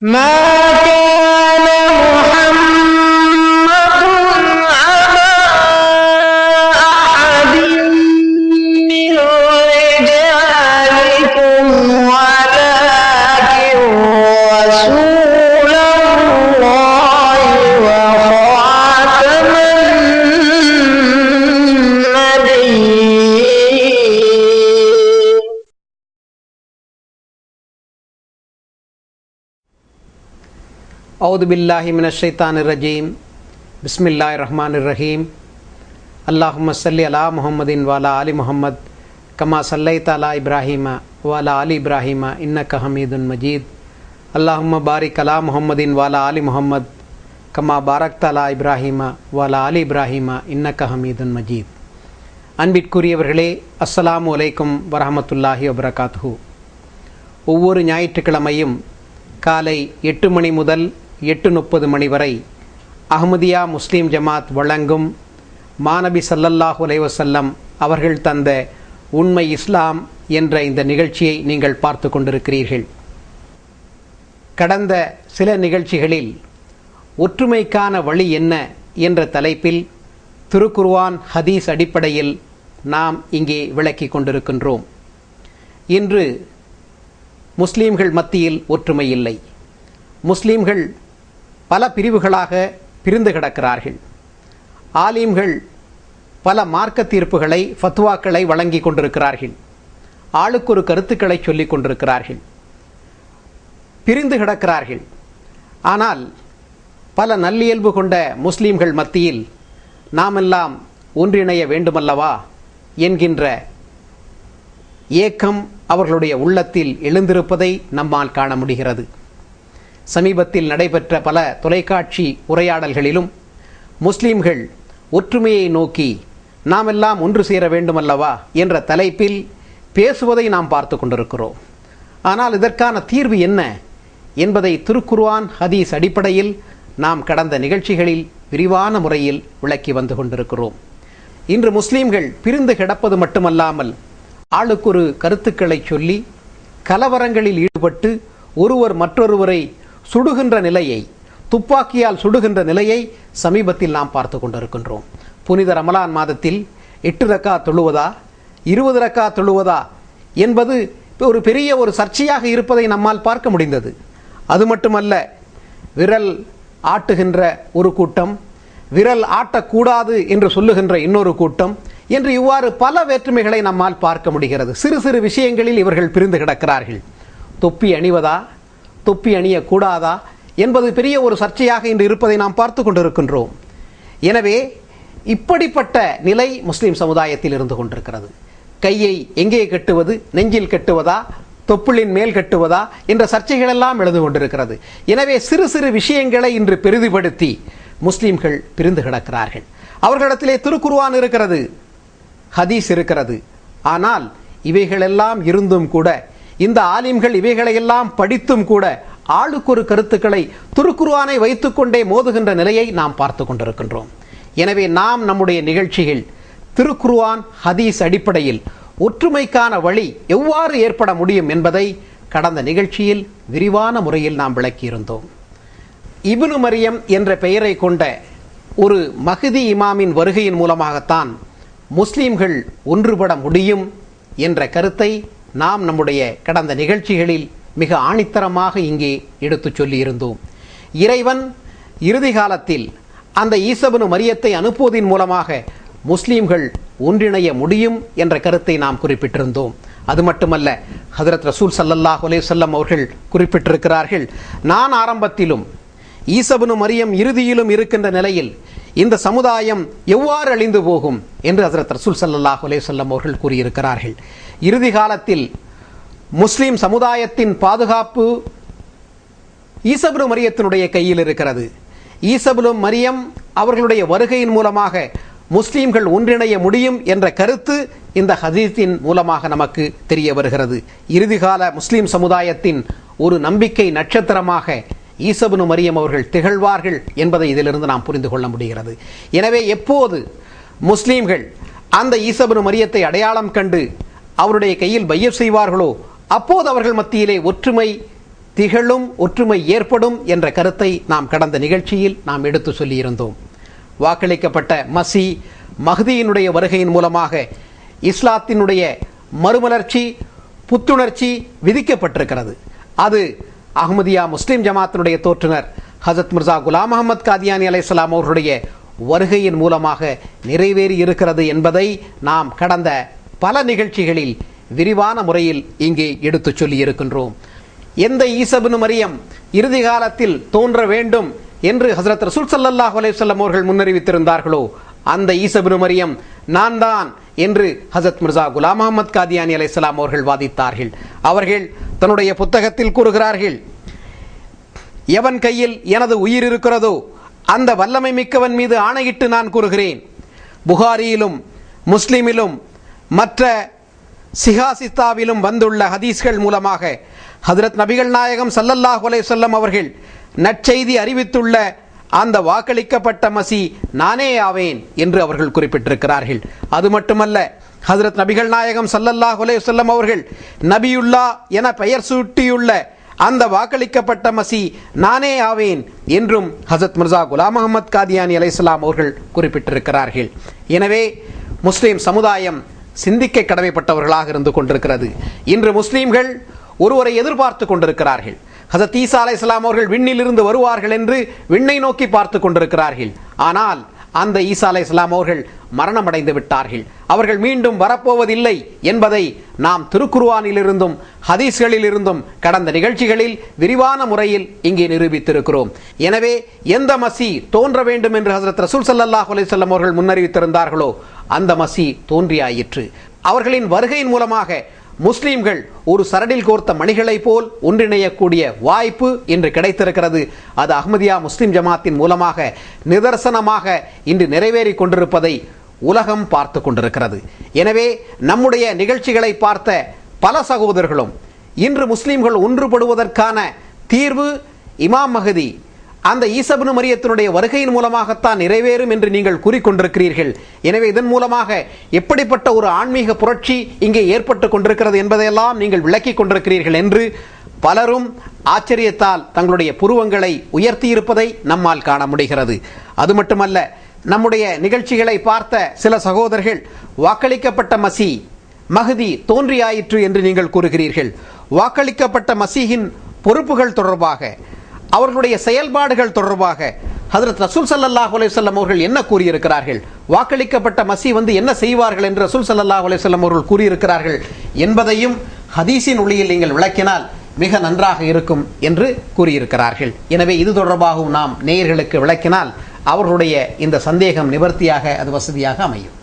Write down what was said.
ما كان محمد أبا أحد من رجالكم ولكن رسول الله وخاتم النبيين. أعوذ بالله من الشيطان الرجيم. بسم الله الرحمن الرحيم. اللهم صل على محمد وعلى آل محمد كما صليت على إبراهيم وعلى آل إبراهيم إنك حميد مجيد. اللهم بارك على محمد وعلى آل محمد كما باركت على إبراهيم وعلى آل إبراهيم إنك حميد مجيد. அன்பிற்குரியவர்களே, அஸ்ஸலாமு அலைக்கும் வரஹமத்துல்லாஹி வபரகாத்துஹு. ஒவ்வொரு ஞாயிற்றுக்கிழமையும் காலை 8 மணி முதல் 8:30 மணி வரை அஹ்மதியா முஸ்லீம் ஜமாத் வழங்கும் மாநபி ஸல்லல்லாஹு அலைஹி வஸல்லம் அவர்கள் தந்த உண்மை இஸ்லாம் என்ற இந்த நிகழ்ச்சியை நீங்கள் பார்த்து கொண்டிருக்கிறீர்கள். கடந்த சில நிகழ்ச்சிகளில் ஒற்றுமைக்கான வழி என்ன என்ற தலைப்பில் திருக்குர்ஆன் ஹதீஸ் அடிப்படையில் நாம் இங்கே விளக்கி கொண்டிருக்கின்றோம். இன்று முஸ்லீம்கள் மத்தியில் ஒற்றுமை இல்லை. முஸ்லீம்கள் பல பிரிவுகளாக பிரிந்து கிடக்கிறார்கள். ஆலிம்கள் பல மார்க்க தீர்ப்புகளை, ஃபத்வாக்களை வழங்கி கொண்டிருக்கிறார்கள். ஆளுக்கு ஒரு கருத்துக்களை சொல்லிக் கொண்டிருக்கிறார்கள். பிரிந்து கிடக்கிறார்கள். ஆனால் பல நல்லியல்பு கொண்ட முஸ்லீம்கள் மத்தியில் நாமெல்லாம் ஒன்றிணைய வேண்டுமல்லவா என்கின்ற ஏக்கம் அவர்களுடைய உள்ளத்தில் எழுந்திருப்பதை நம்மால் காண முடிகிறது. சமீபத்தில் நடைபெற்ற பல தொலைக்காட்சி உரையாடல்களிலும் முஸ்லீம்கள் ஒற்றுமையை நோக்கி நாமெல்லாம் ஒன்று சேர வேண்டுமல்லவா என்ற தலைப்பில் பேசுவதை நாம் பார்த்து கொண்டிருக்கிறோம். ஆனால் இதற்கான தீர்வு என்ன என்பதை திருக்குர்ஆன் ஹதீஸ் அடிப்படையில் நாம் கடந்த நிகழ்ச்சிகளில் விரிவான முறையில் விளக்கி வந்து கொண்டிருக்கிறோம். இன்று முஸ்லீம்கள் பிரிந்து கிடப்பது மட்டுமல்லாமல் ஆளுக்கொரு கருத்துக்களை சொல்லி கலவரங்களில் ஈடுபட்டு ஒருவர் மற்றொருவரை சுடுகின்ற நிலையை, துப்பாக்கியால் சுடுகின்ற நிலையை சமீபத்தில் நாம் பார்த்து கொண்டிருக்கின்றோம். புனித ரமலான் மாதத்தில் 8 ரக்காத் தொழுவதா 20 ரக்காத் தொழுவதா என்பது ஒரு பெரிய ஒரு சர்ச்சையாக இருப்பதை நம்மால் பார்க்க முடிந்தது. அது மட்டுமல்ல, விரல் ஆட்டுகின்ற ஒரு கூட்டம், விரல் ஆட்டக்கூடாது என்று சொல்லுகின்ற இன்னொரு கூட்டம் என்று இவ்வாறு பல வேற்றுமைகளை நம்மால் பார்க்க முடிகிறது. சிறு சிறு விஷயங்களில் இவர்கள் பிரிந்து கிடக்கிறார்கள். தொப்பி அணிவதா, தொப்பி அணியக்கூடாதா என்பது பெரிய ஒரு சர்ச்சையாக இன்று இருப்பதை நாம் பார்த்து கொண்டிருக்கின்றோம். எனவே இப்படிப்பட்ட நிலை முஸ்லிம் சமுதாயத்தில் இருந்து கொண்டிருக்கிறது. கையை எங்கே கட்டுவது, நெஞ்சில் கட்டுவதா, தொப்புளின் மேல் கட்டுவதா என்ற சர்ச்சைகள் எல்லாம் எழுந்து கொண்டிருக்கிறது. எனவே சிறு சிறு விஷயங்களை இன்று பெரிதுபடுத்தி முஸ்லிம்கள் பிரிந்து கிடக்கிறார்கள். அவர்களிடத்திலே திருக்குர்ஆன் இருக்கிறது, ஹதீஸ் இருக்கிறது. ஆனால் இவைகளெல்லாம் இருந்தும் கூட, இந்த ஆலிம்கள் இவைகளையெல்லாம் படித்தும் கூட ஆளுக்கு ஒரு கருத்துக்களை திருக்குர்ஆனை வைத்துக்கொண்டே மோதுகின்ற நிலையை நாம் பார்த்து கொண்டிருக்கின்றோம். எனவே நாம் நம்முடைய நிகழ்ச்சிகள் திருக்குர்ஆன் ஹதீஸ் அடிப்படையில் ஒற்றுமைக்கான வழி எவ்வாறு ஏற்பட முடியும் என்பதை கடந்த நிகழ்ச்சியில் விரிவான முறையில் நாம் விளக்கியிருந்தோம். இப்னு மரியம் என்ற பெயரை கொண்ட ஒரு மஹ்தி இமாமின் வருகையின் மூலமாகத்தான் முஸ்லீம்கள் ஒன்றுபட முடியும் என்ற கருத்தை நாம் நம்முடைய கடந்த நிகழ்ச்சிகளில் மிக ஆணித்தரமாக இங்கே எடுத்து சொல்லியிருந்தோம். இறைவன் இறுதி காலத்தில் அந்த ஈசா இப்னு மரியத்தை அனுப்புவதன் மூலமாக முஸ்லீம்கள் ஒன்றிணைய முடியும் என்ற கருத்தை நாம் குறிப்பிட்டிருந்தோம். அது மட்டுமல்ல, ஹஜ்ரத் ரசூல் ஸல்லல்லாஹு அலைஹி வஸல்லம் அவர்கள் குறிப்பிட்டிருக்கிறார்கள், நான் ஆரம்பத்திலும் ஈசா இப்னு மரியம் இறுதியிலும் இருக்கின்ற நிலையில் இந்த சமுதாயம் எவ்வாறு அழிந்து போகும் என்று ஹஜ்ரத் ரசூல் ஸல்லல்லாஹு அலைஹி வஸல்லம் அவர்கள் கூறியிருக்கிறார்கள். இறுதி காலத்தில் முஸ்லிம் சமுதாயத்தின் பாதுகாப்பு ஈசா இப்னு மரியத்தினுடைய கையில் இருக்கிறது. ஈசா இப்னு மரியம் அவர்களுடைய வருகையின் மூலமாக முஸ்லீம்கள் ஒன்றிணைய முடியும் என்ற கருத்து இந்த ஹதீஸின் மூலமாக நமக்கு தெரிய வருகிறது. இறுதிகால முஸ்லிம் சமுதாயத்தின் ஒரு நம்பிக்கை நட்சத்திரமாக ஈசா இப்னு மரியம் அவர்கள் திகழ்வார்கள் என்பதை இதிலிருந்து நாம் புரிந்து கொள்ள முடிகிறது. எனவே எப்போது முஸ்லீம்கள் அந்த ஈசா இப்னு மரியத்தை அடையாளம் கண்டு அவருடைய கையில் பையத் செய்வார்களோ அப்போது அவர்கள் மத்தியிலே ஒற்றுமை திகழும் ஒற்றுமை ஏற்படும் என்ற கருத்தை நாம் கடந்த நிகழ்ச்சியில் நாம் எடுத்து சொல்லியிருந்தோம். வாக்களிக்கப்பட்ட மசி மஹ்தியினுடைய வருகையின் மூலமாக இஸ்லாத்தினுடைய மறுமலர்ச்சி புத்துணர்ச்சி விதிக்கப்பட்டிருக்கிறது. அது அஹ்மதியா முஸ்லிம் ஜமாத்தினுடைய தோற்றுனர் ஹஜரத் மிர்சா குலாம் அஹமத் காதியானி அலைஹிஸ்ஸலாம் அவர்களுடைய வருகையின் மூலமாக நிறைவேறி இருக்கிறது என்பதை நாம் கடந்த பல நிகழ்ச்சிகளில் விரிவான முறையில் இங்கே எடுத்து சொல்லி இருக்கின்றோம். எந்த ஈசா இப்னு மரியம் இறுதி காலத்தில் தோன்ற வேண்டும் என்று ஹஜரத் ரசூல் ஸல்லல்லாஹு அலைஹி வஸல்லம் அவர்கள் முன்னறிவித்திருந்தார்களோ அந்த ஈசா இப்னு மரியம் நான் தான் என்று ஹஜரத் மிர்சா குலாம் அஹமத் காதியானி அலைஹிஸ்ஸலாம் அவர்கள் வாதித்தார்கள். அவர்கள் தன்னுடைய புத்தகத்தில் கூறுகிறார்கள், எவன் கையில் எனது உயிர் இருக்கிறதோ அந்த வல்லமை மிக்கவன் மீது ஆணையிட்டு நான் கூறுகிறேன், புகாரியிலும் முஸ்லிமிலும் மற்ற சிஹாசித்தாவிலும் வந்துள்ள ஹதீஸ்கள் மூலமாக ஹஜரத் நபிகள் நாயகம் ஸல்லல்லாஹு அலைஹி வஸல்லம் அவர்கள் நற்செய்தி அறிவித்துள்ள அந்த வாக்களிக்கப்பட்ட மசி நானே ஆவேன் என்று அவர்கள் குறிப்பிட்டிருக்கிறார்கள். அது மட்டுமல்ல, ஹஜரத் நபிகள் நாயகம் ஸல்லல்லாஹு அலைஹி வஸல்லம் அவர்கள் நபியுல்லா என பெயர் சூட்டியுள்ள அந்த வாக்களிக்கப்பட்ட மசி நானே ஆவேன் என்றும் ஹஜரத் மிர்சா குலாம் அஹமத் காதியானி அலைஹிஸ்ஸலாம் அவர்கள் குறிப்பிட்டிருக்கிறார்கள். எனவே முஸ்லிம் சமுதாயம் சிந்திக்க கடமைப்பட்டவர்களாக இருந்து கொண்டிருக்கிறது. இன்று முஸ்லீம்கள் ஒருவரை எதிர்பார்த்து கொண்டிருக்கிறார்கள். ஹஜரத் ஈசா அலைஹிஸ்ஸலாம் அவர்கள் விண்ணிலிருந்து வருவார்கள் என்று விண்ணை நோக்கி பார்த்து கொண்டிருக்கிறார்கள். ஆனால் அந்த ஈசா அலைஹிஸ்ஸலாம் அவர்கள் மரணமடைந்து விட்டார்கள். அவர்கள் மீண்டும் வரப்போவதில்லை என்பதை நாம் திருக்குர்ஆனிலிருந்தும் ஹதீஸ்களிலிருந்தும் கடந்த நிகழ்ச்சிகளில் விரிவான முறையில் இங்கே நிரூபித்திருக்கிறோம். எனவே எந்த மசி தோன்ற வேண்டும் என்று ஹஜரத் ரசூல் ஸல்லல்லாஹு அலைஹி வஸல்லம் அவர்கள் முன்னறிவித்திருந்தார்களோ அந்த மசி தோன்றியாயிற்று. அவர்களின் வருகையின் மூலமாக முஸ்லீம்கள் ஒரு சரடில் கோர்த்த மணிகளை போல் ஒன்றிணையக்கூடிய வாய்ப்பு இன்று கிடைத்திருக்கிறது. அது அஹ்மதியா முஸ்லிம் ஜமாத்தின் மூலமாக நிதர்சனமாக இன்று நிறைவேறி கொண்டிருப்பதை உலகம் பார்த்து கொண்டிருக்கிறது. எனவே நம்முடைய நிகழ்ச்சிகளை பார்த்த பல சகோதரர்களும் இன்று முஸ்லீம்கள் ஒன்றுபடுவதற்கான தீர்வு இமாம் மஹ்தி அந்த ஈசா இப்னு மரியத்தினுடைய வருகையின் மூலமாகத்தான் நிறைவேறும் என்று நீங்கள் கூறிக்கொண்டிருக்கிறீர்கள். எனவே இதன் மூலமாக எப்படிப்பட்ட ஒரு ஆன்மீக புரட்சி இங்கே ஏற்பட்டு கொண்டிருக்கிறது என்பதையெல்லாம் நீங்கள் விளக்கிக் கொண்டிருக்கிறீர்கள் என்று பலரும் ஆச்சரியத்தால் தங்களுடைய புருவங்களை உயர்த்தி இருப்பதை நம்மால் காண முடிகிறது. அது மட்டுமல்ல, நம்முடைய நிகழ்ச்சிகளை பார்த்த சில சகோதரர்கள் வாக்களிக்கப்பட்ட மசி மஹ்தி தோன்றியாயிற்று என்று நீங்கள் கூறுகிறீர்கள். வாக்களிக்கப்பட்ட மசீஹின் பொறுப்புகள் தொடர்பாக அவர்களுடைய செயல்பாடுகள் தொடர்பாக ஹஜரத் ரசூல் ஸல்லல்லாஹு அலைஹி வஸல்லம் அவர்கள் என்ன கூறியிருக்கிறார்கள், வாக்களிக்கப்பட்ட மசி என்ன செய்வார்கள் என்று ரசூல் ஸல்லல்லாஹு அலைஹி வஸல்லம் அவர்கள் கூறியிருக்கிறார்கள் என்பதையும் ஹதீஸின் ஒளியில் நீங்கள் விளக்கினால் மிக நன்றாக இருக்கும் என்று கூறியிருக்கிறார்கள். எனவே இது தொடர்பாகவும் நாம் நேயர்களுக்கு விளக்கினால் அவர்களுடைய இந்த சந்தேகம் நிவர்த்தியாக அது வசதியாக அமையும்.